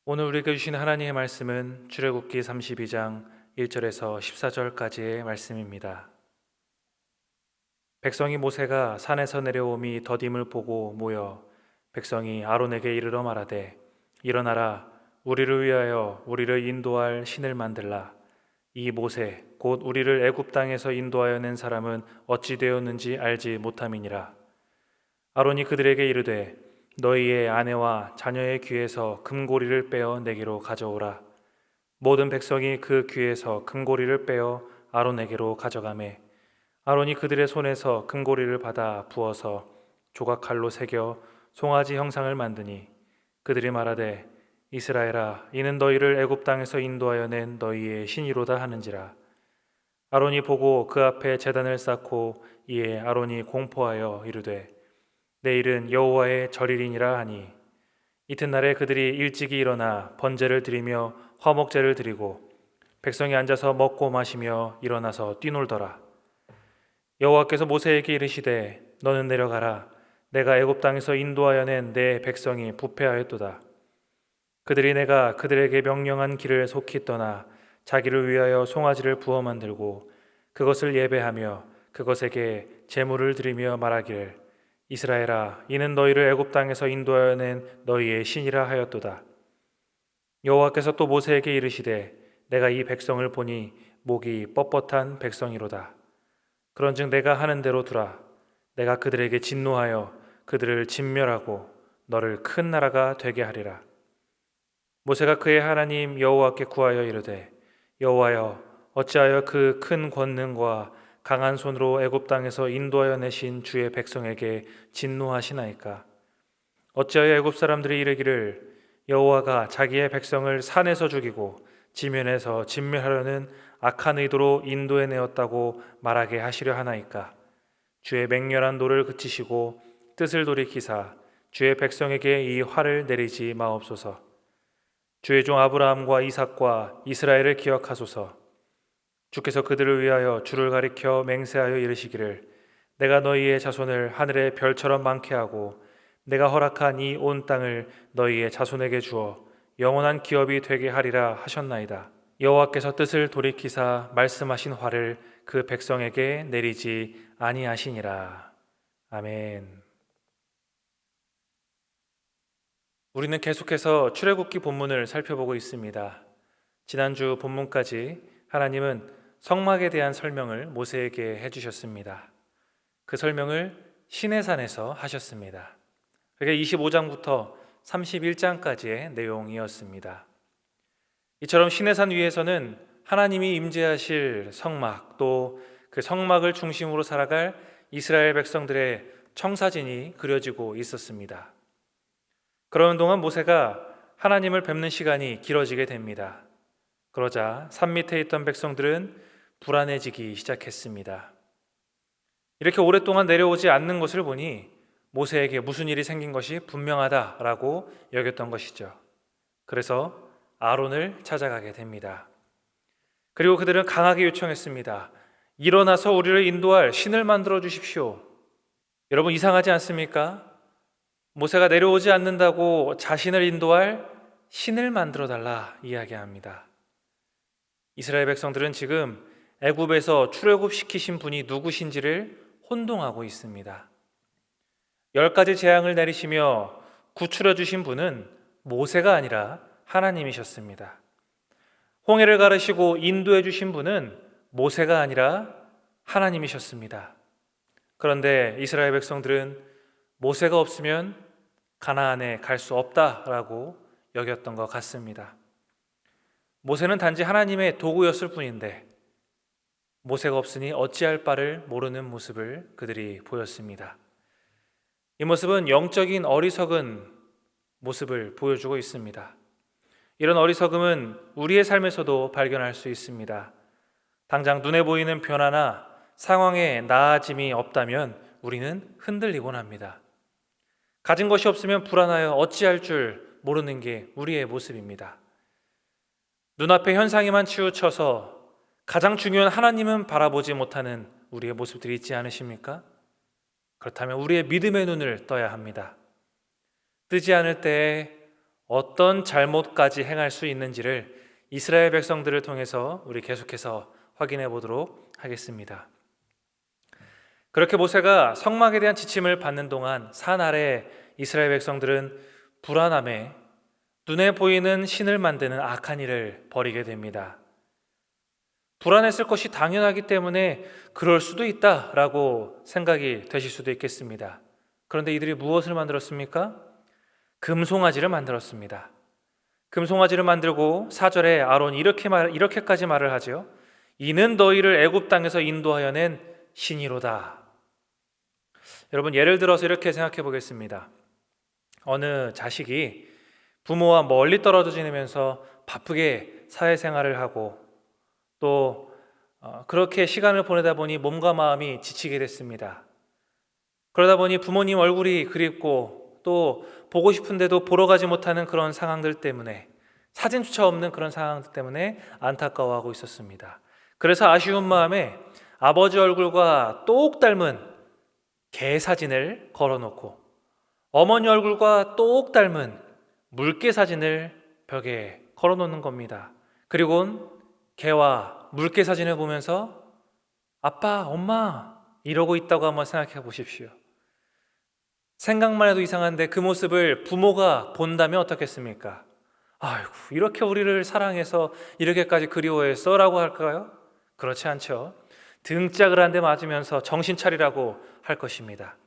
오늘 우리에게 주신 하나님의 말씀은 출애굽기 32장 1절에서 14절까지의 말씀입니다. 백성이 모세가 산에서 내려옴이 더딤을 보고 모여 백성이 아론에게 이르러 말하되 일어나라 우리를 위하여 우리를 인도할 신을 만들라. 이 모세 곧 우리를 애굽 땅에서 인도하여 낸 사람은 어찌 되었는지 알지 못함이니라. 아론이 그들에게 이르되 너희의 아내와 자녀의 귀에서 금고리를 빼어 내게로 가져오라. 모든 백성이 그 귀에서 금고리를 빼어 아론에게로 가져가매 아론이 그들의 손에서 금고리를 받아 부어서 조각칼로 새겨 송아지 형상을 만드니 그들이 말하되 이스라엘아 이는 너희를 애굽 땅에서 인도하여 낸 너희의 신이로다 하는지라. 아론이 보고 그 앞에 제단을 쌓고 이에 아론이 공포하여 이르되 내일은 여호와의 절일이니라 하니 이튿날에 그들이 일찍이 일어나 번제를 드리며 화목제를 드리고 백성이 앉아서 먹고 마시며 일어나서 뛰놀더라. 여호와께서 모세에게 이르시되 너는 내려가라. 내가 애굽 땅에서 인도하여 낸 내 백성이 부패하였도다. 그들이 내가 그들에게 명령한 길을 속히 떠나 자기를 위하여 송아지를 부어 만들고 그것을 예배하며 그것에게 제물을 드리며 말하기를 이스라엘아 이는 너희를 애굽 땅에서 인도하여 낸 너희의 신이라 하였도다. 여호와께서 또 모세에게 이르시되 내가 이 백성을 보니 목이 뻣뻣한 백성이로다. 그런즉 내가 하는 대로 두라. 내가 그들에게 진노하여 그들을 진멸하고 너를 큰 나라가 되게 하리라. 모세가 그의 하나님 여호와께 구하여 이르되 여호와여 어찌하여 그 큰 권능과 강한 손으로 애굽 땅에서 인도하여 내신 주의 백성에게 진노하시나이까. 어찌하여 애굽 사람들이 이르기를 여호와가 자기의 백성을 산에서 죽이고 지면에서 진멸하려는 악한 의도로 인도해 내었다고 말하게 하시려 하나이까. 주의 맹렬한 노를 그치시고 뜻을 돌이키사 주의 백성에게 이 화를 내리지 마옵소서. 주의 종 아브라함과 이삭과 이스라엘을 기억하소서. 주께서 그들을 위하여 주를 가리켜 맹세하여 이르시기를 내가 너희의 자손을 하늘의 별처럼 많게 하고 내가 허락한 이 온 땅을 너희의 자손에게 주어 영원한 기업이 되게 하리라 하셨나이다. 여호와께서 뜻을 돌이키사 말씀하신 화를 그 백성에게 내리지 아니하시니라. 아멘. 우리는 계속해서 출애굽기 본문을 살펴보고 있습니다. 지난주 본문까지 하나님은 성막에 대한 설명을 모세에게 해주셨습니다. 그 설명을 시내산에서 하셨습니다. 그게 25장부터 31장까지의 내용이었습니다. 이처럼 시내산 위에서는 하나님이 임재하실 성막 또 그 성막을 중심으로 살아갈 이스라엘 백성들의 청사진이 그려지고 있었습니다. 그러는 동안 모세가 하나님을 뵙는 시간이 길어지게 됩니다. 그러자 산 밑에 있던 백성들은 불안해지기 시작했습니다. 이렇게 오랫동안 내려오지 않는 것을 보니 모세에게 무슨 일이 생긴 것이 분명하다라고 여겼던 것이죠. 그래서 아론을 찾아가게 됩니다. 그리고 그들은 강하게 요청했습니다. 일어나서 우리를 인도할 신을 만들어 주십시오. 여러분 이상하지 않습니까? 모세가 내려오지 않는다고 자신을 인도할 신을 만들어 달라 이야기합니다. 이스라엘 백성들은 지금 애굽에서 출애굽시키신 분이 누구신지를 혼동하고 있습니다. 10가지 재앙을 내리시며 구출해 주신 분은 모세가 아니라 하나님이셨습니다. 홍해를 가르시고 인도해 주신 분은 모세가 아니라 하나님이셨습니다. 그런데 이스라엘 백성들은 모세가 없으면 가나안에 갈 수 없다라고 여겼던 것 같습니다. 모세는 단지 하나님의 도구였을 뿐인데 모세가 없으니 어찌할 바를 모르는 모습을 그들이 보였습니다. 이 모습은 영적인 어리석은 모습을 보여주고 있습니다. 이런 어리석음은 우리의 삶에서도 발견할 수 있습니다. 당장 눈에 보이는 변화나 상황에 나아짐이 없다면 우리는 흔들리곤 합니다. 가진 것이 없으면 불안하여 어찌할 줄 모르는 게 우리의 모습입니다. 눈앞의 현상에만 치우쳐서 가장 중요한 하나님은 바라보지 못하는 우리의 모습들이 있지 않으십니까? 그렇다면 우리의 믿음의 눈을 떠야 합니다. 뜨지 않을 때에 어떤 잘못까지 행할 수 있는지를 이스라엘 백성들을 통해서 우리 계속해서 확인해 보도록 하겠습니다. 그렇게 모세가 성막에 대한 지침을 받는 동안 산 아래 이스라엘 백성들은 불안함에 눈에 보이는 신을 만드는 악한 일을 벌이게 됩니다. 불안했을 것이 당연하기 때문에 그럴 수도 있다라고 생각이 되실 수도 있겠습니다. 그런데 이들이 무엇을 만들었습니까? 금송아지를 만들었습니다. 금송아지를 만들고 4절에 아론이 이렇게까지 말을 하죠. 이는 너희를 애굽 땅에서 인도하여 낸 신이로다. 여러분, 예를 들어서 이렇게 생각해 보겠습니다. 어느 자식이 부모와 멀리 떨어져 지내면서 바쁘게 사회생활을 하고 또 그렇게 시간을 보내다 보니 몸과 마음이 지치게 됐습니다. 그러다 보니 부모님 얼굴이 그립고 또 보고 싶은데도 보러 가지 못하는 그런 상황들 때문에, 사진조차 없는 그런 상황들 때문에 안타까워하고 있었습니다. 그래서 아쉬운 마음에 아버지 얼굴과 똑 닮은 개 사진을 걸어놓고 어머니 얼굴과 똑 닮은 물개 사진을 벽에 걸어놓는 겁니다. 그리고 개와 물개 사진을 보면서 아빠, 엄마 이러고 있다고 한번 생각해 보십시오. 생각만 해도 이상한데 그 모습을 부모가 본다면 어떻겠습니까? 아이고, 이렇게 우리를 사랑해서 이렇게까지 그리워했어? 라고 할까요? 그렇지 않죠. 등짝을 한 대 맞으면서 정신 차리라고 할 것입니다.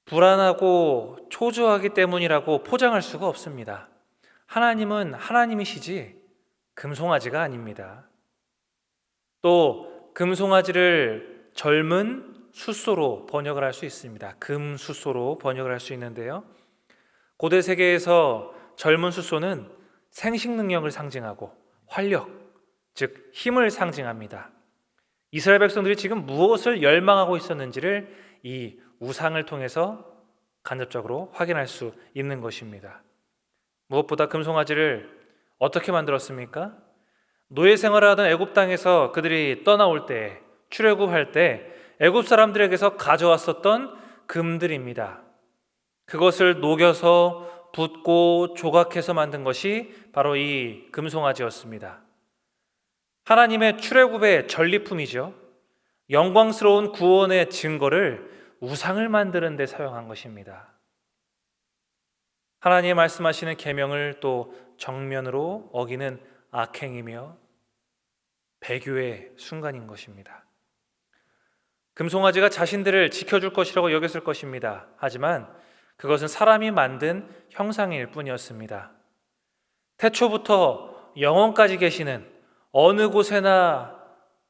불안하고 초조하기 때문이라고 포장할 수가 없습니다. 하나님은 하나님이시지 금송아지가 아닙니다. 또 금송아지를 젊은 숫소로 번역을 할 수 있습니다. 금숫소로 번역을 할 수 있는데요, 고대 세계에서 젊은 숫소는 생식 능력을 상징하고 활력, 즉 힘을 상징합니다. 이스라엘 백성들이 지금 무엇을 열망하고 있었는지를 이 우상을 통해서 간접적으로 확인할 수 있는 것입니다. 무엇보다 금송아지를 어떻게 만들었습니까? 노예 생활을 하던 애굽 땅에서 그들이 떠나올 때, 출애굽할 때 애굽 사람들에게서 가져왔었던 금들입니다. 그것을 녹여서 붓고 조각해서 만든 것이 바로 이 금송아지였습니다. 하나님의 출애굽의 전리품이죠. 영광스러운 구원의 증거를 우상을 만드는 데 사용한 것입니다. 하나님이 말씀하시는 계명을 또 정면으로 어기는 악행이며 배교의 순간인 것입니다. 금송아지가 자신들을 지켜줄 것이라고 여겼을 것입니다. 하지만 그것은 사람이 만든 형상일 뿐이었습니다. 태초부터 영원까지 계시는 어느 곳에나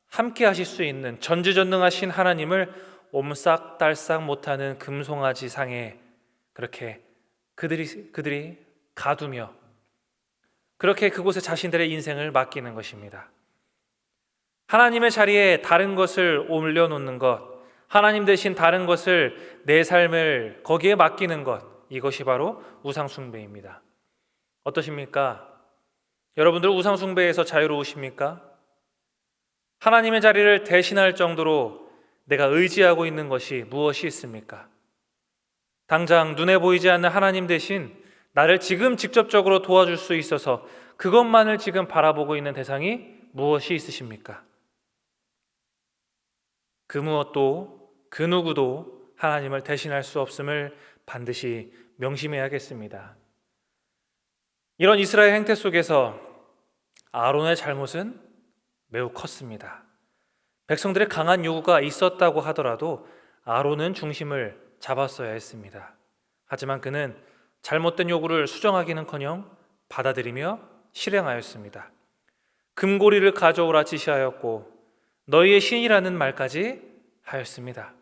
함께 하실 수 있는 전지전능하신 하나님을 옴싹달싹 못하는 금송아지 상에 그렇게 그들이 가두며 그렇게 그곳에 자신들의 인생을 맡기는 것입니다. 하나님의 자리에 다른 것을 올려놓는 것, 하나님 대신 다른 것을, 내 삶을 거기에 맡기는 것, 이것이 바로 우상숭배입니다. 어떠십니까? 여러분들 우상 숭배에서 자유로우십니까? 하나님의 자리를 대신할 정도로 내가 의지하고 있는 것이 무엇이 있습니까? 당장 눈에 보이지 않는 하나님 대신 나를 지금 직접적으로 도와줄 수 있어서 그것만을 지금 바라보고 있는 대상이 무엇이 있으십니까? 그 무엇도 그 누구도 하나님을 대신할 수 없음을 반드시 명심해야겠습니다. 이런 이스라엘 행태 속에서 아론의 잘못은 매우 컸습니다. 백성들의 강한 요구가 있었다고 하더라도 아론은 중심을 잡았어야 했습니다. 하지만 그는 잘못된 요구를 수정하기는커녕 받아들이며 실행하였습니다. 금고리를 가져오라 지시하였고 너희의 신이라는 말까지 하였습니다.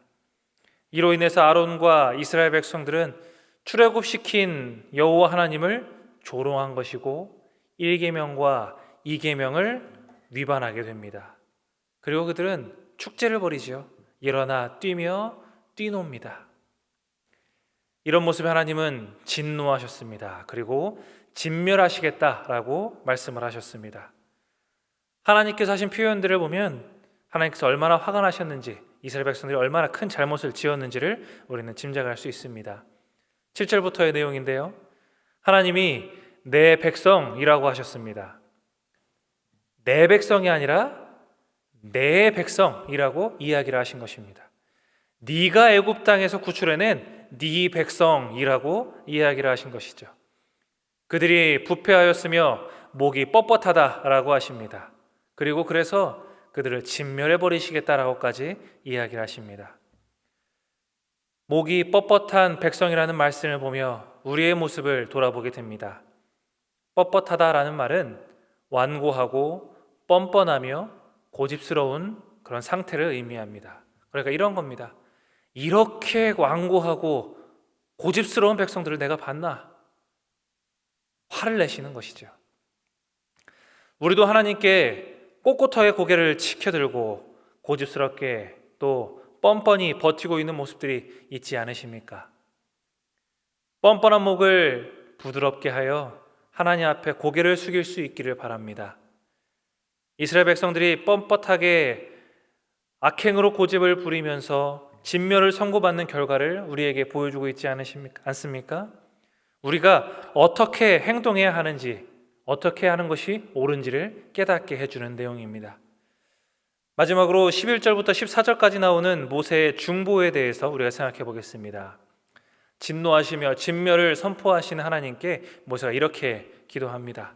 이로 인해서 아론과 이스라엘 백성들은 출애굽시킨 여호와 하나님을 조롱한 것이고 1계명과 2계명을 위반하게 됩니다. 그리고 그들은 축제를 벌이죠. 일어나 뛰며 뛰놉니다. 이런 모습에 하나님은 진노하셨습니다. 그리고 진멸하시겠다라고 말씀을 하셨습니다. 하나님께서 하신 표현들을 보면 하나님께서 얼마나 화가 나셨는지, 이스라엘 백성들이 얼마나 큰 잘못을 지었는지를 우리는 짐작할 수 있습니다. 7절부터의 내용인데요, 하나님이 내 백성이라고 하셨습니다. 내 백성이 아니라 내 백성이라고 이야기를 하신 것입니다. 네가 애굽 땅에서 구출해낸 네 백성이라고 이야기를 하신 것이죠. 그들이 부패하였으며 목이 뻣뻣하다라고 하십니다. 그리고 그래서 그들을 진멸해 버리시겠다라고까지 이야기를 하십니다. 목이 뻣뻣한 백성이라는 말씀을 보며 우리의 모습을 돌아보게 됩니다. 뻣뻣하다라는 말은 완고하고 뻔뻔하며 고집스러운 그런 상태를 의미합니다. 그러니까 이런 겁니다. 이렇게 완고하고 고집스러운 백성들을 내가 봤나? 화를 내시는 것이죠. 우리도 하나님께 꼿꼿하게 고개를 치켜들고 고집스럽게 또 뻔뻔히 버티고 있는 모습들이 있지 않으십니까? 뻔뻔한 목을 부드럽게 하여 하나님 앞에 고개를 숙일 수 있기를 바랍니다. 이스라엘 백성들이 뻔뻔하게 악행으로 고집을 부리면서 진멸을 선고받는 결과를 우리에게 보여주고 있지 않습니까? 우리가 어떻게 행동해야 하는지, 어떻게 하는 것이 옳은지를 깨닫게 해주는 내용입니다. 마지막으로 11절부터 14절까지 나오는 모세의 중보에 대해서 우리가 생각해 보겠습니다. 진노하시며 진멸을 선포하시는 하나님께 모세가 이렇게 기도합니다.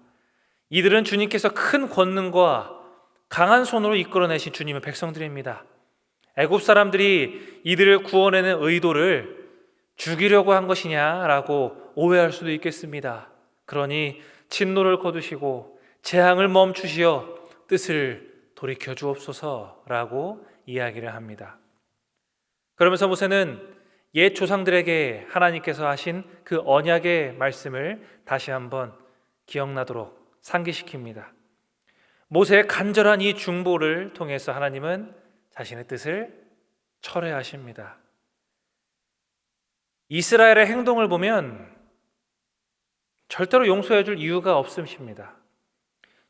이들은 주님께서 큰 권능과 강한 손으로 이끌어내신 주님의 백성들입니다. 애굽 사람들이 이들을 구원하는 의도를 죽이려고 한 것이냐라고 오해할 수도 있겠습니다. 그러니 진노를 거두시고 재앙을 멈추시어 뜻을 돌이켜 주옵소서라고 이야기를 합니다. 그러면서 모세는 옛 조상들에게 하나님께서 하신 그 언약의 말씀을 다시 한번 기억나도록 상기시킵니다. 모세의 간절한 이 중보를 통해서 하나님은 자신의 뜻을 철회하십니다. 이스라엘의 행동을 보면 절대로 용서해 줄 이유가 없으십니다.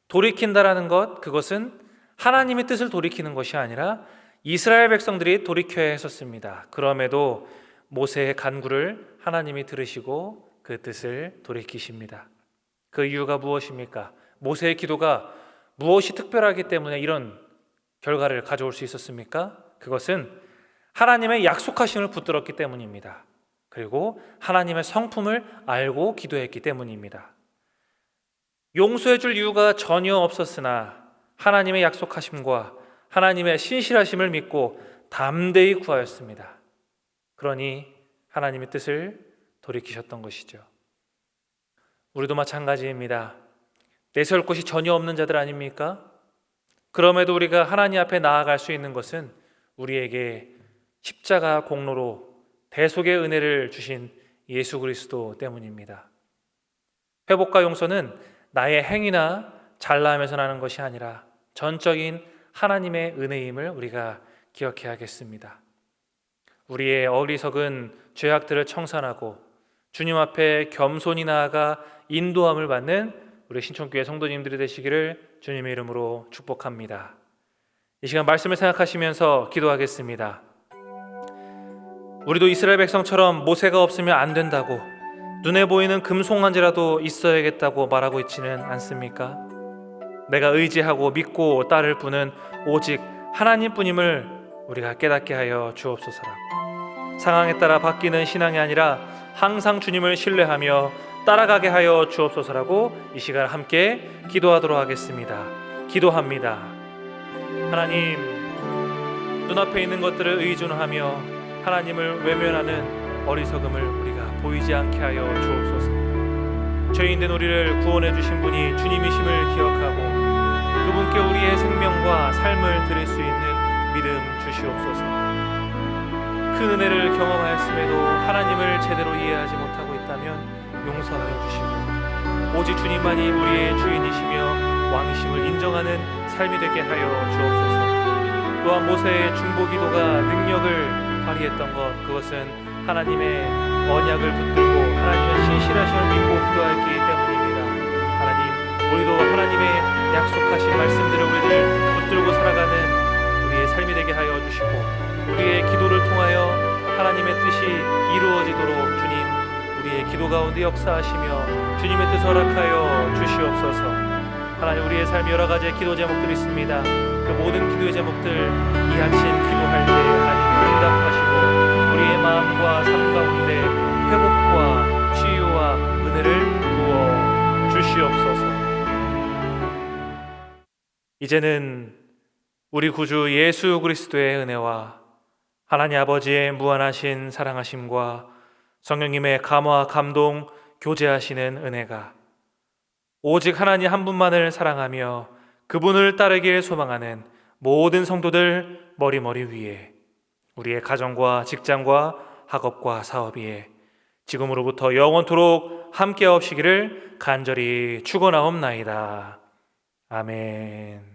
돌이킨다라는 것, 그것은 하나님의 뜻을 돌이키는 것이 아니라 이스라엘 백성들이 돌이켜야 했었습니다. 그럼에도 모세의 간구를 하나님이 들으시고 그 뜻을 돌이키십니다. 그 이유가 무엇입니까? 모세의 기도가 무엇이 특별하기 때문에 이런 결과를 가져올 수 있었습니까? 그것은 하나님의 약속하심을 붙들었기 때문입니다. 그리고 하나님의 성품을 알고 기도했기 때문입니다. 용서해 줄 이유가 전혀 없었으나 하나님의 약속하심과 하나님의 신실하심을 믿고 담대히 구하였습니다. 그러니 하나님의 뜻을 돌이키셨던 것이죠. 우리도 마찬가지입니다. 내세울 곳이 전혀 없는 자들 아닙니까? 그럼에도 우리가 하나님 앞에 나아갈 수 있는 것은 우리에게 십자가 공로로 대속의 은혜를 주신 예수 그리스도 때문입니다. 회복과 용서는 나의 행위나 잘남에서 나는 것이 아니라 전적인 하나님의 은혜임을 우리가 기억해야겠습니다. 우리의 어리석은 죄악들을 청산하고 주님 앞에 겸손히 나아가 인도함을 받는 우리 신촌교회 성도님들이 되시기를 주님의 이름으로 축복합니다. 이 시간 말씀을 생각하시면서 기도하겠습니다. 우리도 이스라엘 백성처럼 모세가 없으면 안 된다고, 눈에 보이는 금송아지라도 있어야겠다고 말하고 있지는 않습니까? 내가 의지하고 믿고 따를 분은 오직 하나님뿐임을 우리가 깨닫게 하여 주옵소서라고, 상황에 따라 바뀌는 신앙이 아니라 항상 주님을 신뢰하며 따라가게 하여 주옵소서라고 이 시간 함께 기도하도록 하겠습니다. 기도합니다. 하나님, 눈앞에 있는 것들을 의존하며 하나님을 외면하는 어리석음을 우리가 보이지 않게 하여 주옵소서. 죄인된 우리를 구원해 주신 분이 주님이심을 기억하고 그분께 우리의 생명과 삶을 드릴 수 있는 믿음 주시옵소서. 큰 은혜를 경험하였음에도 하나님을 제대로 이해하지 못하고 있다면 용서하여 주시고 오직 주님만이 우리의 주인이시며 왕이심을 인정하는 삶이 되게 하여 주옵소서. 또한 모세의 중보 기도가 능력을 발휘했던 것, 그것은 하나님의 언약을 붙들고 하나님의 신실하심을 믿고 기도하였기 때문입니다. 하나님, 우리도 하나님의 약속하신 말씀들을 우리를 붙들고 살아가는 우리의 삶이 되게 하여 주시고 우리의 기도를 통하여 하나님의 뜻이 이루어지도록 주님, 우리에게 우리의 기도 가운데 역사하시며 주님의 뜻 허락하여 주시옵소서. 하나님, 우리의 삶 여러 가지 기도 제목들이 있습니다. 그 모든 기도의 제목들 이 아침 기도할 때 하나님 응답하시고 우리의 마음과 삶 가운데 회복과 치유와 은혜를 부어 주시옵소서. 이제는 우리 구주 예수 그리스도의 은혜와 하나님 아버지의 무한하신 사랑하심과 성령님의 감화 감동 교제하시는 은혜가 오직 하나님 한 분만을 사랑하며 그분을 따르길 소망하는 모든 성도들 머리머리 위에, 우리의 가정과 직장과 학업과 사업 위에 지금으로부터 영원토록 함께 하시기를 간절히 축원하옵나이다. 아멘.